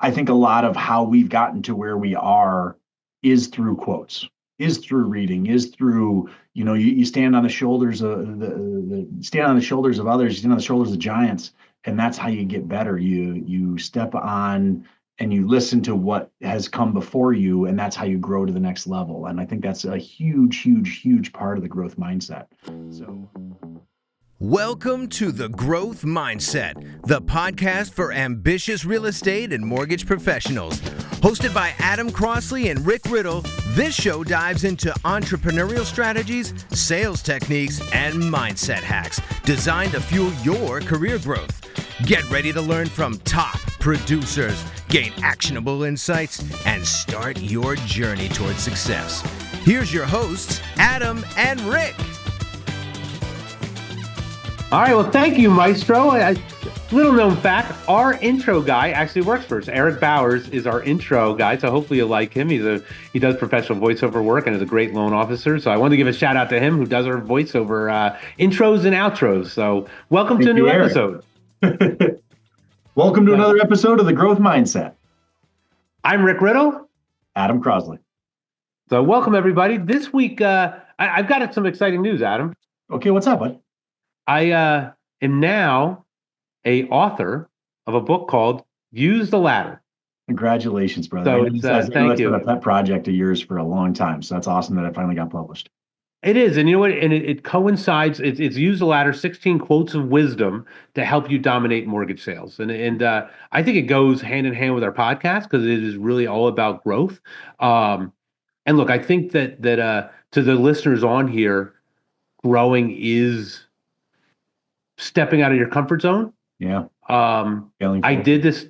I think a lot of how we've gotten to where we are is through quotes, is through reading, is through, you stand on the shoulders of stand on the shoulders of others, you stand on the shoulders of giants, and that's how you get better. You step on and you listen to what has come before you, and that's how you grow to the next level. And I think that's a huge, huge, huge part of the growth mindset. So Welcome to The Growth Mindset, the podcast for ambitious real estate and mortgage professionals. Hosted by Adam Crosley and Rick Riddle, this show dives into entrepreneurial strategies, sales techniques, and mindset hacks designed to fuel your career growth. Get ready to learn from top producers, gain actionable insights, and start your journey towards success. Here's your hosts, Adam and Rick. All right, well, thank you, Maestro. Little known fact, our intro guy actually works for us. Eric Bowers is our intro guy, so hopefully you'll like him. He does professional voiceover work and is a great loan officer. So I wanted to give a shout out to him, who does our voiceover intros and outros. So welcome to a new episode. Welcome to another episode of The Growth Mindset. I'm Rick Riddle. Adam Crosley. So welcome, everybody. This week, I've got some exciting news, Adam. Okay, what's up, bud? I am now a author of a book called Use the Ladder. Congratulations, brother. So Thank you. It's been a pet project of yours for a long time, so that's awesome that it finally got published. It is, and you know what? And it coincides. It's Use the Ladder: 16 quotes of wisdom to help you dominate mortgage sales. And I think it goes hand in hand with our podcast because it is really all about growth. And look, I think that to the listeners on here, growing is stepping out of your comfort zone. Yeah. I did this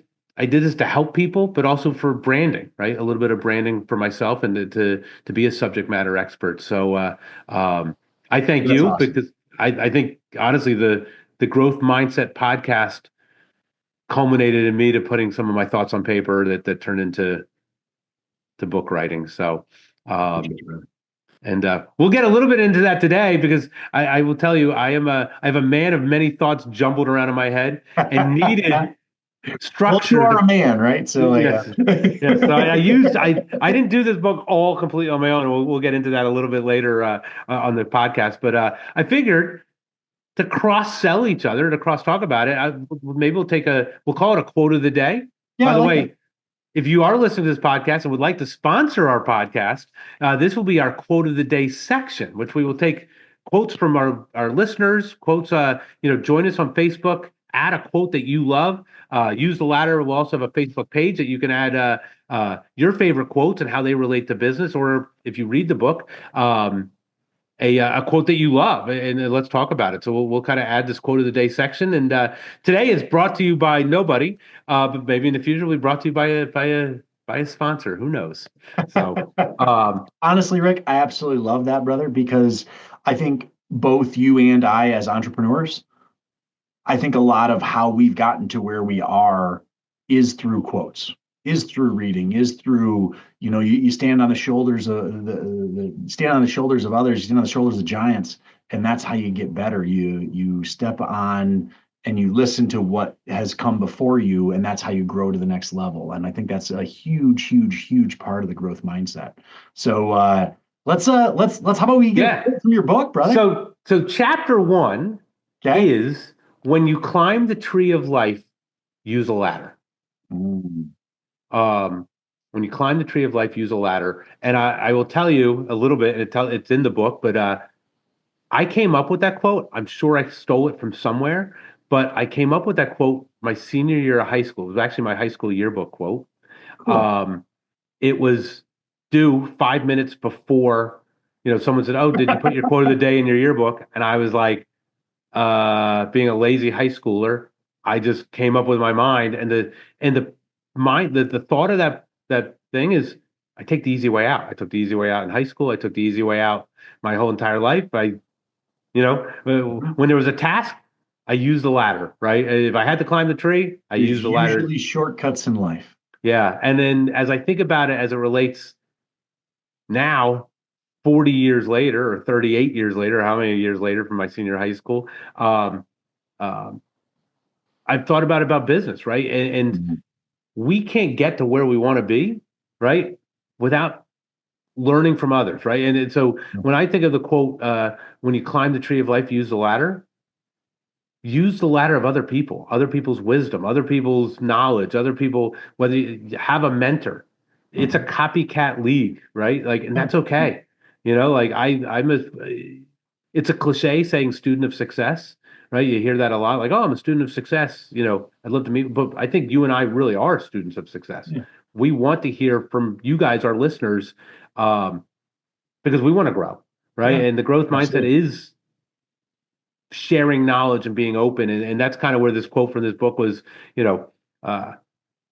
to help people, but also for branding, right? A little bit of branding for myself and to be a subject matter expert. So I thank you awesome. Because I think honestly the Growth Mindset podcast culminated in me to putting some of my thoughts on paper that turned into book writing. So and we'll get a little bit into that today because I will tell you I have a man of many thoughts jumbled around in my head and needed structure. Well, you are a man, right? So yes. So I didn't do this book all completely on my own. We'll get into that a little bit later on the podcast. But I figured to cross sell each other, to cross talk about it. Maybe we'll call it a quote of the day. Yeah, by the way. If you are listening to this podcast and would like to sponsor our podcast, this will be our quote of the day section, which we will take quotes from our listeners, quotes, join us on Facebook, add a quote that you love. Use the Ladder. We'll also have a Facebook page that you can add your favorite quotes and how they relate to business, or if you read the book, a quote that you love, and let's talk about it. So we'll kind of add this quote of the day section. And today is brought to you by nobody, but maybe in the future we'll be brought to you by a sponsor. Who knows? So honestly, Rick, I absolutely love that, brother, because I think both you and I, as entrepreneurs, I think a lot of how we've gotten to where we are is through quotes, is through reading, is through, you stand on the shoulders of stand on the shoulders of others, you stand on the shoulders of giants, and that's how you get better. You step on and you listen to what has come before you, and that's how you grow to the next level. And I think that's a huge, huge, huge part of the growth mindset. So let's how about we get from your book, brother? So chapter 1 is when you climb the tree of life, use a ladder. When you climb the tree of life, use a ladder. And I will tell you a little bit, it's in the book, but I came up with that quote. I'm sure I stole it from somewhere, but I came up with that quote my senior year of high school. It was actually my high school yearbook quote. Cool. It was due 5 minutes before, someone said, "Oh, did you put your quote of the day in your yearbook?" And I was like, being a lazy high schooler, I just came up with my mind, and the thought of that thing is, I take the easy way out. I took the easy way out in high school. I took the easy way out my whole entire life. When there was a task, I used the ladder, right? If I had to climb the tree, I used the ladder. Usually shortcuts in life. Yeah. And then as I think about it, as it relates now, 40 years later or 38 years later, how many years later from my senior high school, I've thought about business, right? And we can't get to where we want to be, right, without learning from others, right? And so when I think of the quote, when you climb the tree of life, use the ladder of other people, other people's wisdom, other people's knowledge, other people, whether you have a mentor. It's a copycat league, right? Like, and that's okay. Like it's a cliche saying student of success, right? You hear that a lot, like, oh, I'm a student of success. I'd love to meet, but I think you and I really are students of success. Yeah. We want to hear from you guys, our listeners, because we want to grow, right? Yeah, And the growth mindset absolutely. is sharing knowledge and being open. And that's kind of where this quote from this book was, uh,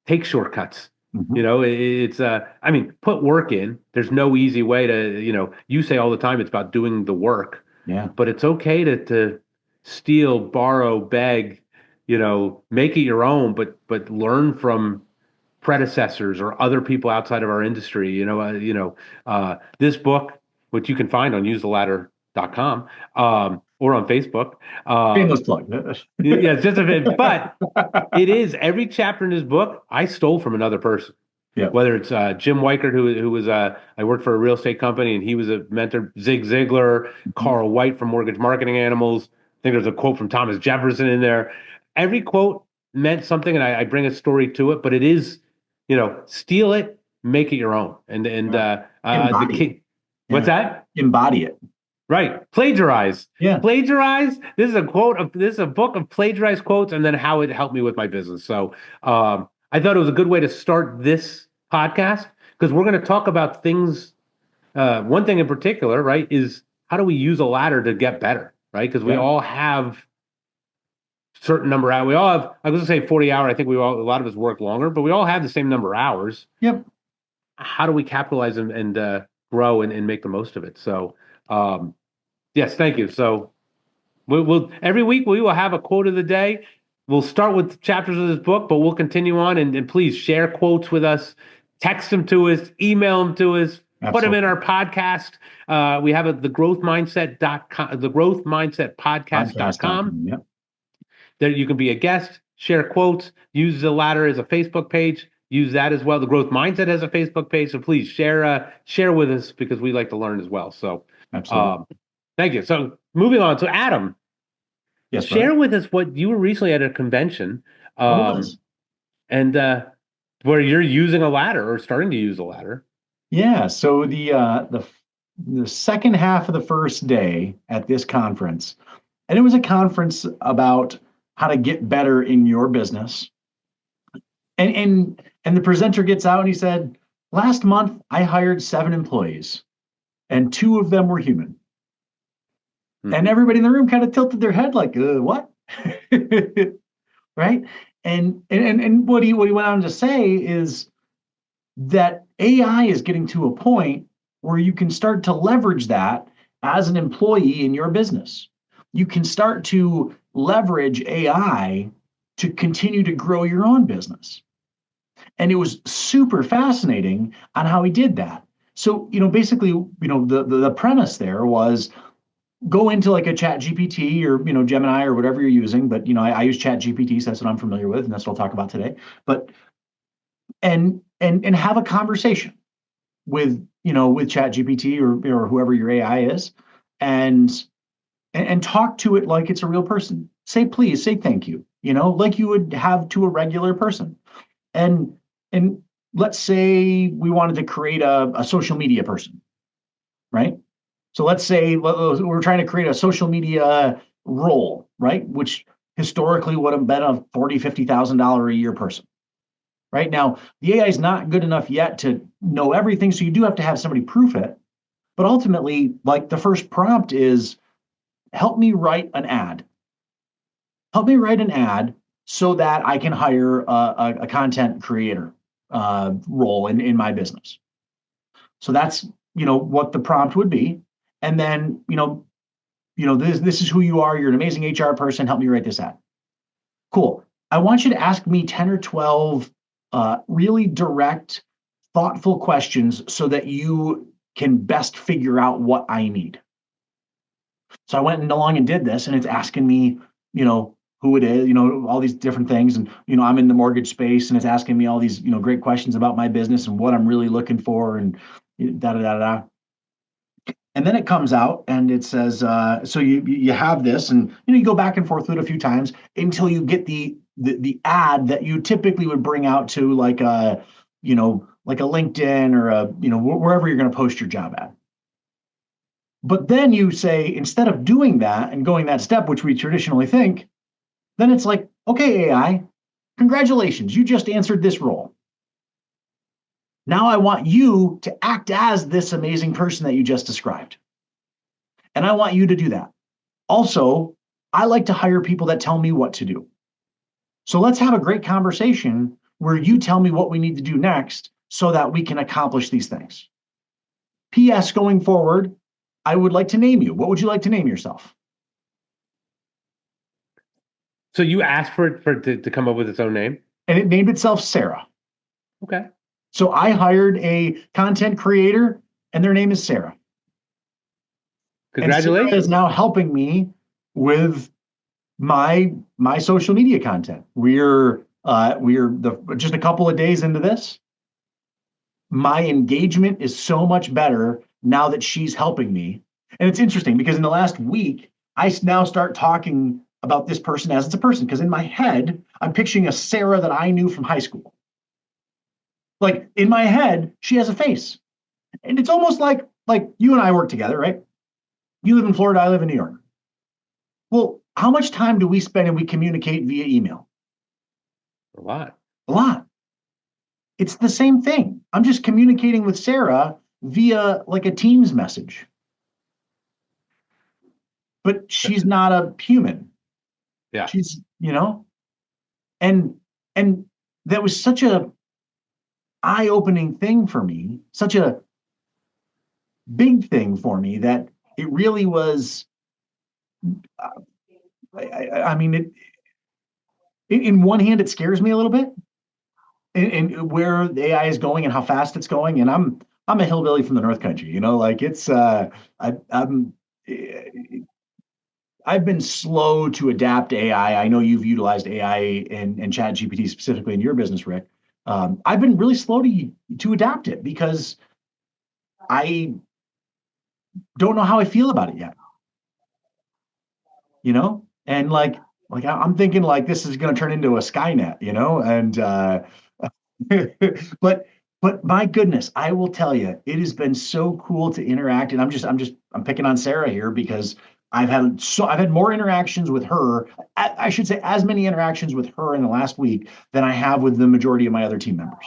take shortcuts. Mhm. It's I mean, put work in. There's no easy way to, you say all the time it's about doing the work, Yeah. but it's okay to steal, borrow, beg, make it your own, but learn from predecessors or other people outside of our industry. This book, which you can find on usetheladder.com, or on Facebook. Shameless plug. Yeah, it's just a bit, but it is every chapter in this book I stole from another person. Yeah. Whether it's Jim Weichert, who was I worked for a real estate company and he was a mentor. Zig Ziglar, Carl White from Mortgage Marketing Animals. I think there's a quote from Thomas Jefferson in there. Every quote meant something, and I bring a story to it. But it is, steal it, make it your own, and the Embody it. king. What's that? Embody it. Right. Plagiarize. Yeah. Plagiarize. This is a book of plagiarized quotes and then how it helped me with my business. So I thought it was a good way to start this podcast because we're going to talk about things. One thing in particular, right, is how do we use a ladder to get better, right? Because we all have certain number of hours. We all have, I was going to say 40 hours. I think a lot of us work longer, but we all have the same number of hours. Yep. How do we capitalize and grow and make the most of it? So, yes, thank you. So we'll every week we will have a quote of the day. We'll start with chapters of this book, but we'll continue on and please share quotes with us, text them to us, email them to us, put them in our podcast. We have thegrowthmindset.com, thegrowthmindsetpodcast.com. Yep. There you can be a guest, share quotes, use the ladder as a Facebook page. Use that as well. The Growth Mindset has a Facebook page, so please share with us because we like to learn as well. So, thank you. So, moving on. So, Adam, yes, share with us what you were recently at a convention, and where you're using a ladder or starting to use a ladder. Yeah. So the second half of the first day at this conference, and it was a conference about how to get better in your business. And the presenter gets out and he said, last month I hired 7 employees and 2 of them were human. And everybody in the room kind of tilted their head like, what? Right? And what he went on to say is that AI is getting to a point where you can start to leverage that as an employee in your business. You can start to leverage AI to continue to grow your own business. And it was super fascinating on how he did that. So, basically, the premise there was go into like a Chat GPT or, Gemini or whatever you're using. But, I use Chat GPT, so that's what I'm familiar with. And that's what I'll talk about today. But, and have a conversation with Chat GPT or whoever your AI is and talk to it like it's a real person. Say, please, say thank you, like you would have to a regular person. And let's say we wanted to create a social media person, right? So let's say we're trying to create a social media role, right? Which historically would have been a $40,000, $50,000 a year person. Right now, the AI is not good enough yet to know everything, so you do have to have somebody proof it. But ultimately, like the first prompt is, help me write an ad. Help me write an ad so that I can hire a content creator role in my business. So that's what the prompt would be, and then this is who you are. You're an amazing HR person. Help me write this ad. Cool. I want you to ask me 10 or 12 really direct, thoughtful questions so that you can best figure out what I need. So I went along and did this, and it's asking me, who it is, all these different things. And, I'm in the mortgage space and it's asking me all these, great questions about my business and what I'm really looking for and da da da da. And then it comes out and it says, so you have this, and you go back and forth with it a few times until you get the ad that you typically would bring out to like a LinkedIn or wherever you're going to post your job ad. But then you say, instead of doing that and going that step, which we traditionally think, then it's like, okay, AI, congratulations, you just answered this role. Now I want you to act as this amazing person that you just described. And I want you to do that. Also, I like to hire people that tell me what to do. So let's have a great conversation where you tell me what we need to do next so that we can accomplish these things. P.S. Going forward, I would like to name you. What would you like to name yourself? So you asked for it to come up with its own name? And it named itself Sarah. Okay. So I hired a content creator, and their name is Sarah. Congratulations. And Sarah is now helping me with my social media content. We're just a couple of days into this. My engagement is so much better now that she's helping me. And it's interesting because in the last week, I now start talking about this person as it's a person, because in my head, I'm picturing a Sarah that I knew from high school. Like in my head, she has a face. And it's almost like you and I work together, right? You live in Florida, I live in New York. Well, how much time do we spend and we communicate via email? A lot. A lot. It's the same thing. I'm just communicating with Sarah via like a Teams message. But she's not a human. Yeah. She's, and that was such a eye-opening thing for me, such a big thing for me, that it really was, I mean, in one hand, it scares me a little bit, and where the AI is going and how fast it's going. And I'm a hillbilly from the North Country, like it's, I've been slow to adapt AI. I know you've utilized AI and Chat GPT specifically in your business, Rick. I've been really slow to adapt it because I don't know how I feel about it yet. And like I'm thinking like this is going to turn into a Skynet, and but my goodness, I will tell you, it has been so cool to interact. And I'm picking on Sarah here because I've had more interactions with her. I should say as many interactions with her in the last week than I have with the majority of my other team members.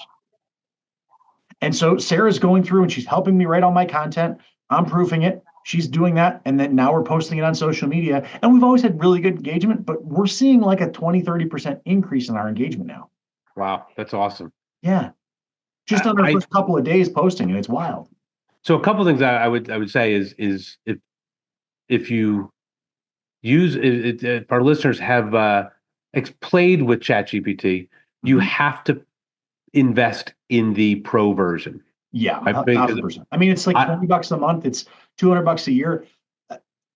And so Sarah's going through and she's helping me write all my content. I'm proofing it. She's doing that. And then now we're posting it on social media. And we've always had really good engagement, but we're seeing like a 20-30% increase in our engagement now. Wow. That's awesome. Yeah. Just on the first couple of days posting, and it's wild. So a couple of things I would say is if you use it, if our listeners have played with ChatGPT, you have to invest in the pro version. Yeah, 1,000%. I mean, it's like $20 a month. It's $200 a year.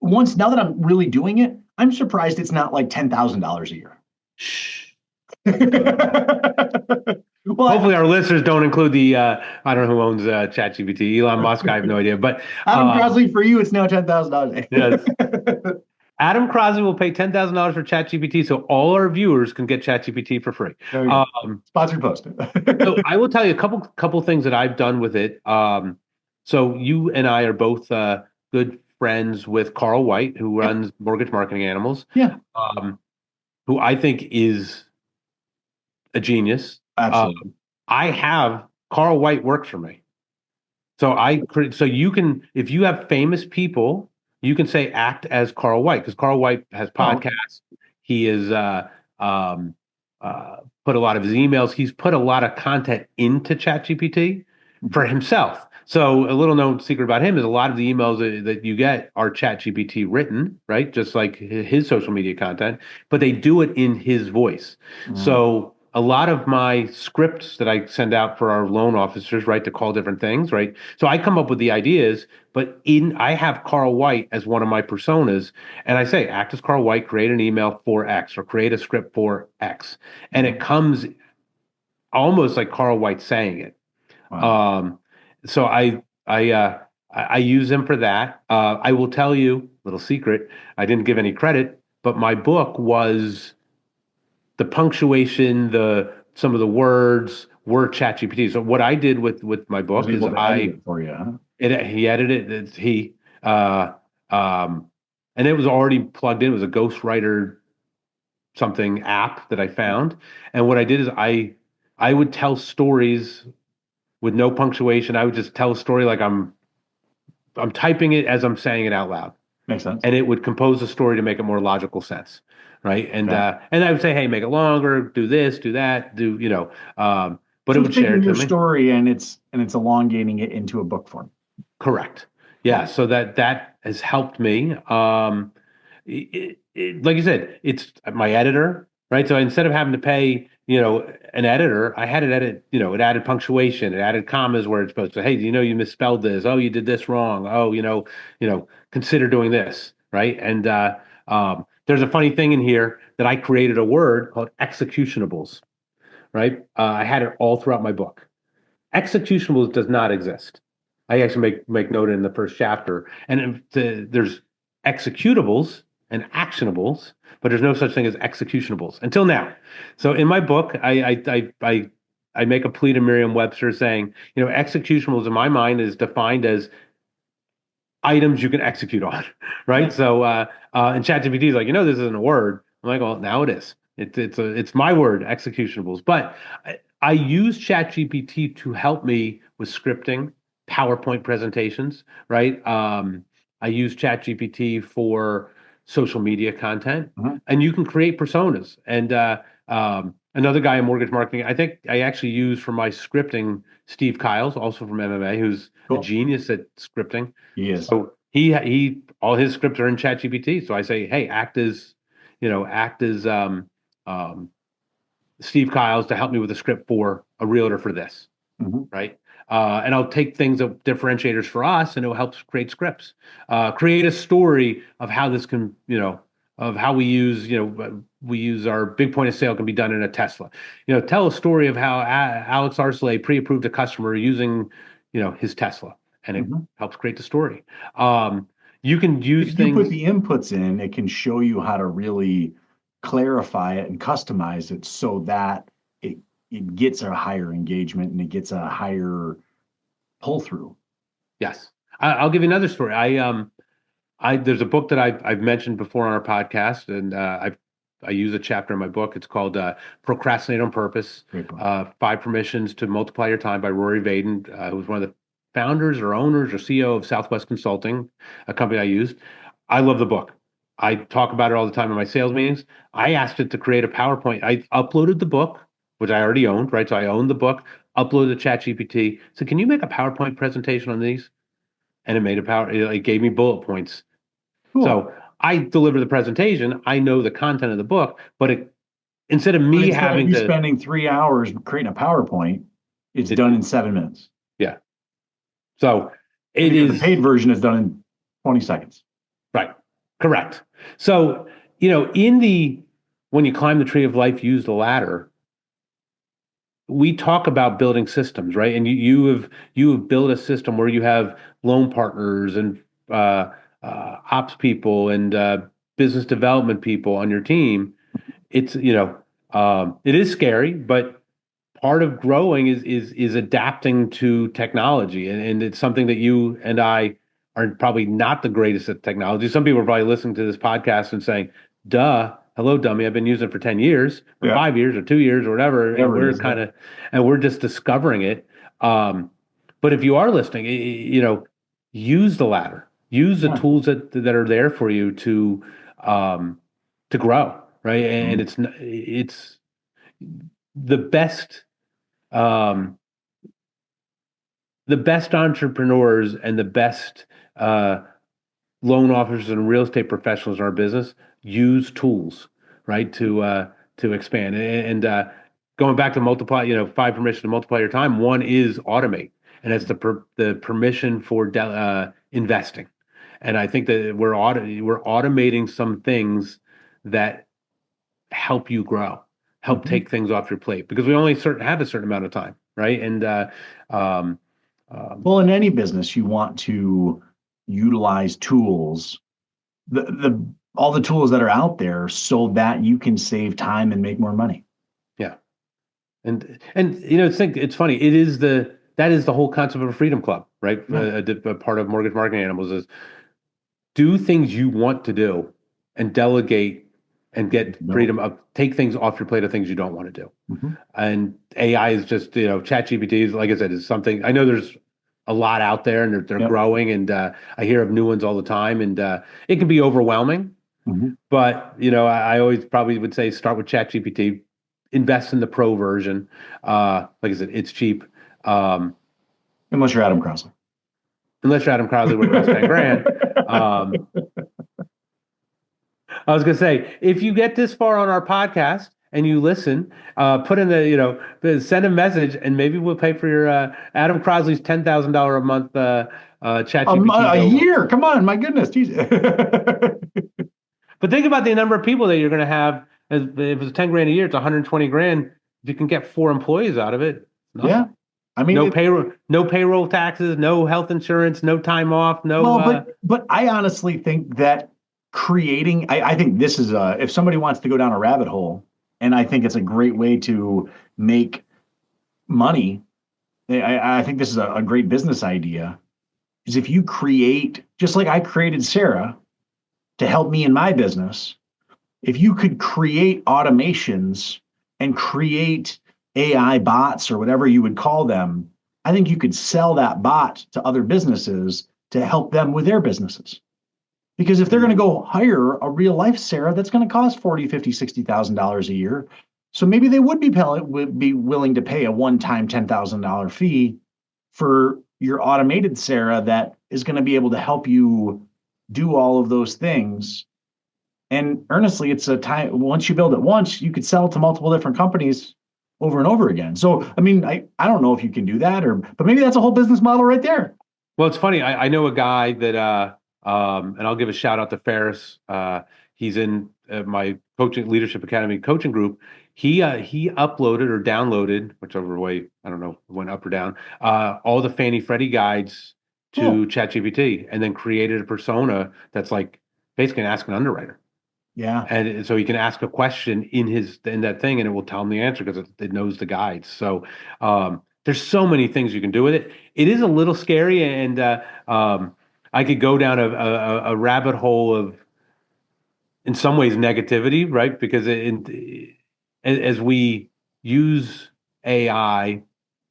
Now that I'm really doing it, I'm surprised it's not like $10,000 a year. Shh. Well, hopefully our listeners don't include the I don't know who owns ChatGPT. Elon Musk, I have no idea. But Adam Crosley, for you, it's now $10,000. Yes. Adam Crosley will pay $10,000 for ChatGPT, so all our viewers can get ChatGPT for free. Sponsored post. So I will tell you a couple things that I've done with it. So you and I are both good friends with Carl White, who runs Mortgage Marketing Animals. Yeah. Who I think is a genius. Absolutely. I have Carl White work for me. So you can, if you have famous people, you can say act as Carl White, because Carl White has podcasts. He is put a lot of his emails. He's put a lot of content into ChatGPT for himself. So a little known secret about him is a lot of the emails that you get are ChatGPT written, right? Just like his social media content, but they do it in his voice. So a lot of my scripts that I send out for our loan officers, right, to call different things, right? So I come up with the ideas, but I have Carl White as one of my personas, and I say, act as Carl White, create an email for X or create a script for X. And it comes almost like Carl White saying it. Wow. So I use them for that. I will tell you, little secret, I didn't give any credit, but my book was the punctuation, the some of the words were ChatGPT. So what I did with my Was book is able to edit it for you, huh? he edited it. Uh, um, and it was already plugged in. It was a ghostwriter something app that I found. And what I did is I would tell stories with no punctuation. I would just tell a story like I'm typing it as I'm saying it out loud, Makes sense. and it would compose a story to make it more logical sense, right? Okay. And I would say, hey, make it longer, do this, do that, do but So it it's would share taking it to your me. story and it's elongating it into a book form. Correct. Yeah. So that has helped me. Like you said, it's my editor, right? So instead of having to pay, an editor, I had it edit, it added punctuation, it added commas where it's supposed to, hey, you misspelled this. Oh, you did this wrong. Oh, consider doing this, right? And there's a funny thing in here that I created a word called executionables, right? I had it all throughout my book. Executionables does not exist. I actually make note in the first chapter, and there's executables and actionables, but there's no such thing as executionables until now. So in my book, I make a plea to Merriam-Webster saying, executables in my mind is defined as items you can execute on, right? So and ChatGPT is like, this isn't a word. I'm like, well, now it is. It's my word, executables. But I use ChatGPT to help me with scripting, PowerPoint presentations, right? I use ChatGPT for social media content, Mhm. and you can create personas. And another guy in mortgage marketing, I think I actually use for my scripting, Steve Kiles, also from MMA, who's a Cool. genius at scripting. He is. So he all his scripts are in ChatGPT. So I say, hey, act as um, Steve Kiles to help me with a script for a realtor for this, Mhm. right? And I'll take things that differentiators for us, and it will help create scripts, create a story of how this can, of how we use our big point of sale can be done in a Tesla. Tell a story of how Alex Arcelay pre-approved a customer using, his Tesla, and it Mhm. helps create the story. Um, you can use If you put things. the inputs in, it can show you how to really clarify it and customize it so that it it gets a higher engagement and it gets a higher pull through. Yes, I'll give you another story. I there's a book that I've mentioned before on our podcast, and I use a chapter in my book. It's called "Procrastinate on Purpose: Great book. Five Permissions to Multiply Your Time" by Rory Vaden, who was one of the founders or owners or CEO of Southwest Consulting, a company I used. I love the book. I talk about it all the time in my sales meetings. I asked it to create a PowerPoint. I uploaded the book, which I already owned, right? So I owned the book. Uploaded to ChatGPT. So can you make a PowerPoint presentation on these? And it made a power. It gave me bullet points, Cool. so I deliver the presentation. I know the content of the book, but instead of But me instead of having you to, spending 3 hours creating a PowerPoint, it's it, done in 7 minutes. yeah. So And it because the is paid version is done in 20 seconds. right, correct. So when you climb the tree of life, use the ladder. We talk about building systems, right? And you have built a system where you have loan partners and uh, ops people and business development people on your team. It's it is scary, but part of growing is adapting to technology, and it's something that you and I are probably not the greatest at technology. Some people are probably listening to this podcast and saying, "Duh, hello, dummy! I've been using it for 10 years, or Yeah. 5 years, or 2 years, or whatever," and Whatever it we're is. Yeah. just discovering it. But if you are listening, use the ladder, use the Yeah. tools that are there for you um, to grow, right? And Mhm. it's the best um, the best entrepreneurs and the best uh, loan officers and real estate professionals in our business use tools, right, to expand. And going back to multiply, 5 permission to multiply your time. One is automate, and it's the permission for investing. And I think that we're automating some things that help you grow, help take things off your plate, because we only have a certain amount of time, right? And well, in any business, you want to utilize tools, the all the tools that are out there, so that you can save time and make more money. Yeah, and it's funny. That is the whole concept of a freedom club, right? Yeah. A part of Mortgage Marketing Animals is do things you want to do and delegate and get freedom of take things off your plate of things you don't want to do. And AI is just, ChatGPT is, like I said, is something. I know there's a lot out there, and they're growing, and I hear of new ones all the time, and it can be overwhelming. But I always probably would say start with ChatGPT, invest in the pro version. Like I said, it's cheap. Unless you're Adam Crosley. Unless you're Adam Crosley, would cost 10 grand. I was going to say, if you get this far on our podcast and you listen, put in send a message, and maybe we'll pay for your Adam Crosley's $10,000 a month ChatGPT. A year? Come on, my goodness, Jesus. But think about the number of people that you're going to have. If it's 10 grand a year, it's 120 grand. If you can get 4 employees out of it, nothing. Yeah. I mean, no payroll taxes, no health insurance, no time off, no. Well, but I honestly think that creating, I think this is if somebody wants to go down a rabbit hole, and I think it's a great way to make money. I think this is a great business idea. Is if you create, just like I created Sarah to help me in my business, if you could create automations and create AI bots or whatever you would call them, I think you could sell that bot to other businesses to help them with their businesses. Because if they're going to go hire a real life Sarah, that's going to cost $40,000, $50,000, $60,000 a year. So maybe they would be willing to pay a one-time $10,000 fee for your automated Sarah that is going to be able to help you do all of those things. And earnestly, it's a time, once you build it once, you could sell it to multiple different companies over and over again. So, I mean, I don't know if you can do that, but maybe that's a whole business model right there. Well, it's funny. I know a guy that, and I'll give a shout out to Ferris. He's in my coaching leadership academy coaching group. He uploaded or downloaded, whichever way, I don't know, went up or down, all the Fannie Freddie guides to ChatGPT, and then created a persona that's like basically an Ask an Underwriter. Yeah. And so he can ask a question in that thing, and it will tell him the answer because it knows the guides. So there's so many things you can do with it. It is a little scary, and I could go down a rabbit hole of, in some ways, negativity, right? Because as we use AI,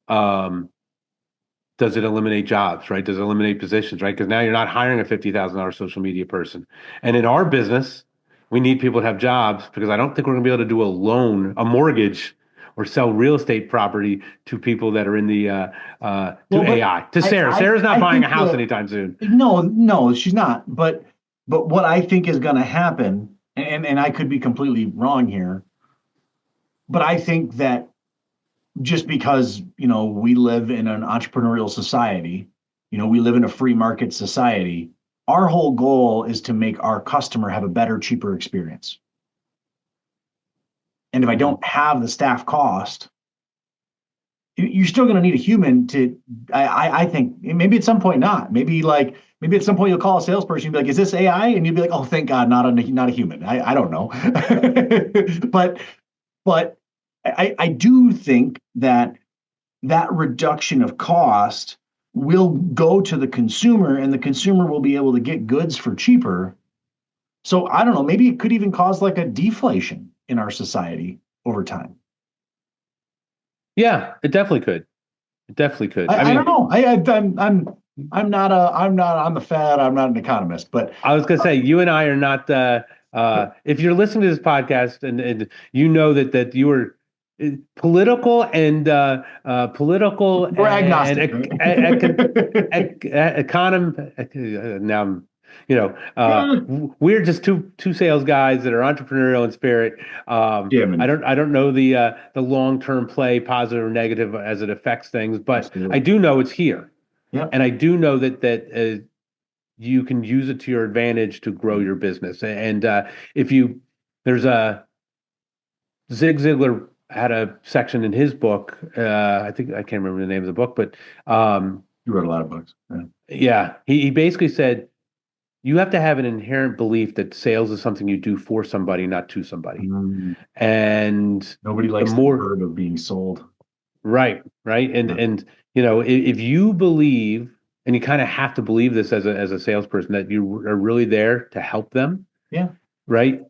does it eliminate jobs, right? Does it eliminate positions, right? Because now you're not hiring a $50,000 social media person. And in our business, we need people to have jobs, because I don't think we're going to be able to do a mortgage, or sell real estate property to people that are in the AI. To Sarah. Sarah's not buying a house anytime soon. No, she's not. But what I think is going to happen, and I could be completely wrong here, but I think that just because, we live in an entrepreneurial society, we live in a free market society, our whole goal is to make our customer have a better, cheaper experience. And if I don't have the staff cost, you're still going to need a human to, I think, maybe at some point not. Maybe at some point you'll call a salesperson and be like, is this AI? And you'll be like, oh, thank God, not a human. I don't know. But I do think that reduction of cost will go to the consumer, and the consumer will be able to get goods for cheaper. So I don't know, maybe it could even cause like a deflation in our society over time. Yeah, it definitely could. It definitely could. I don't know. I'm not the Fed. I'm not an economist, but I was going to say, you and I are not. If you're listening to this podcast and you know that you are political and we're agnostic. Now Yeah. We're just two sales guys that are entrepreneurial in spirit. Yeah, man. I don't know the long-term play, positive or negative, as it affects things, but Absolutely. I do know it's here, Yep. and I do know that you can use it to your advantage to grow your business. And if you there's a Zig Ziglar had a section in his book. I think I can't remember the name of the book, but You wrote a lot of books. Yeah. yeah, he basically said you have to have an inherent belief that sales is something you do for somebody, not to somebody. Mm, And nobody the likes the more verb of being sold. right, and Yeah. and if you believe, and you kind of have to believe this as a salesperson, that you are really there to help them, Yeah. right?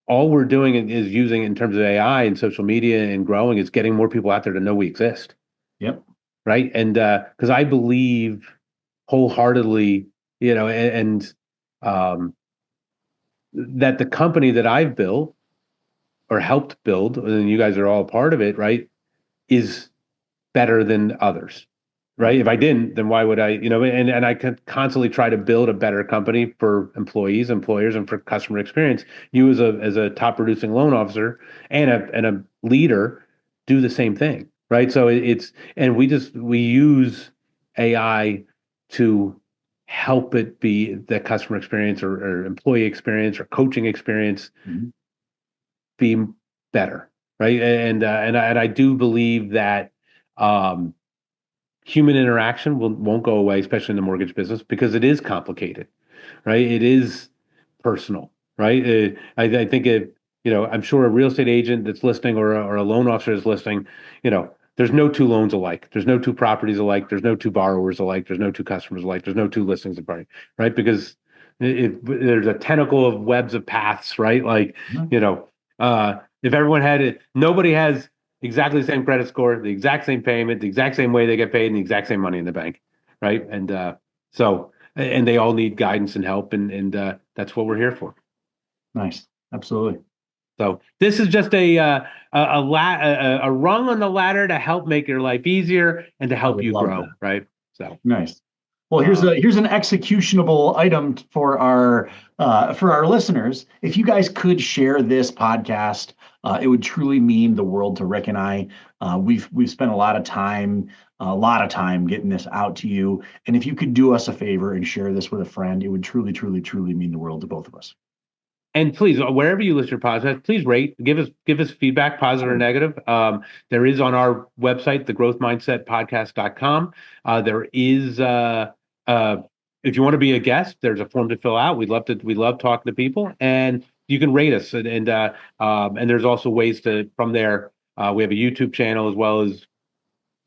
All we're doing is using in terms of AI and social media and growing is getting more people out there to know we exist, Yep. right? And because I believe wholeheartedly, and um, that the company that I've built or helped build, and you guys are all part of it, right, is better than others, right? If I didn't, then why would I, and I could constantly try to build a better company for employees, employers, and for customer experience. You as a top producing loan officer and a leader do the same thing, right? So and we use AI to help it be the customer experience or employee experience or coaching experience Mhm. be better, right? And I do believe that um, human interaction won't go away, especially in the mortgage business, because it is complicated, right? It is personal, right? I think I'm sure a real estate agent that's listening or a loan officer is listening, there's no two loans alike. There's no two properties alike. There's no two borrowers alike. There's no two customers alike. There's no two listings alike, right? Because there's a tentacle of webs of paths, right? Like, Mhm. if everyone had it, nobody has exactly the same credit score, the exact same payment, the exact same way they get paid, and the exact same money in the bank, right? And they all need guidance and help, and that's what we're here for. Nice. Absolutely. So this is just a rung on the ladder to help make your life easier and to I help would you love grow, that. right? So Nice. Well, here's an executionable item for our listeners. If you guys could share this podcast, it would truly mean the world to Rick and I. We've spent a lot of time getting this out to you. And if you could do us a favor and share this with a friend, it would truly, truly, truly mean the world to both of us. And please, wherever you listen to your podcast, please rate, give us feedback, positive or negative. There is on our website, thegrowthmindsetpodcast.com. There is if you want to be a guest, there's a form to fill out. We love talking to people, and you can rate us. And there's also ways from there. We have a YouTube channel as well as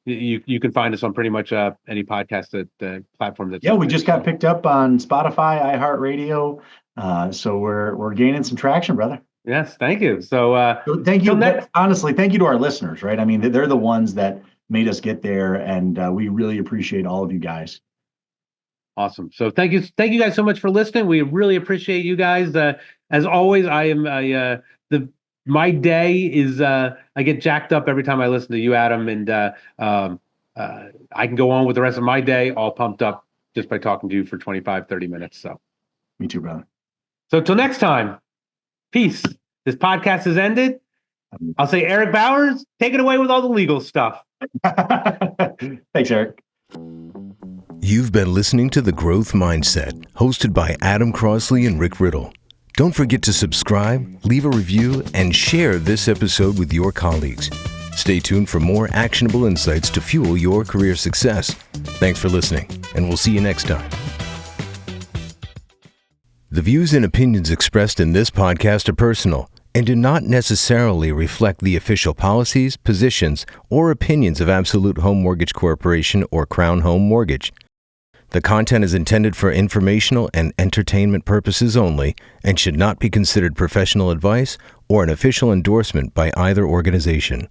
you can find us on pretty much any podcast platform that's Yeah, out we there. just got picked up on Spotify, iHeartRadio. So we're gaining some traction, brother. Yes, thank you. So So thank you. till next. But honestly, thank you to our listeners, right? I mean, they're the ones that made us get there, and we really appreciate all of you guys. Awesome. So thank you guys so much for listening. We really appreciate you guys. As always, my day is I get jacked up every time I listen to you, Adam, and I can go on with the rest of my day all pumped up just by talking to you for 25, 30 minutes. So Me too, brother. so till next time, peace. This podcast has ended. I'll say Eric Bowers, take it away with all the legal stuff. Thanks, Eric. You've been listening to The Growth Mindset, hosted by Adam Crosley and Rick Riddle. Don't forget to subscribe, leave a review, and share this episode with your colleagues. Stay tuned for more actionable insights to fuel your career success. Thanks for listening, and we'll see you next time. The views and opinions expressed in this podcast are personal and do not necessarily reflect the official policies, positions, or opinions of Absolute Home Mortgage Corporation or Crown Home Mortgage. The content is intended for informational and entertainment purposes only and should not be considered professional advice or an official endorsement by either organization.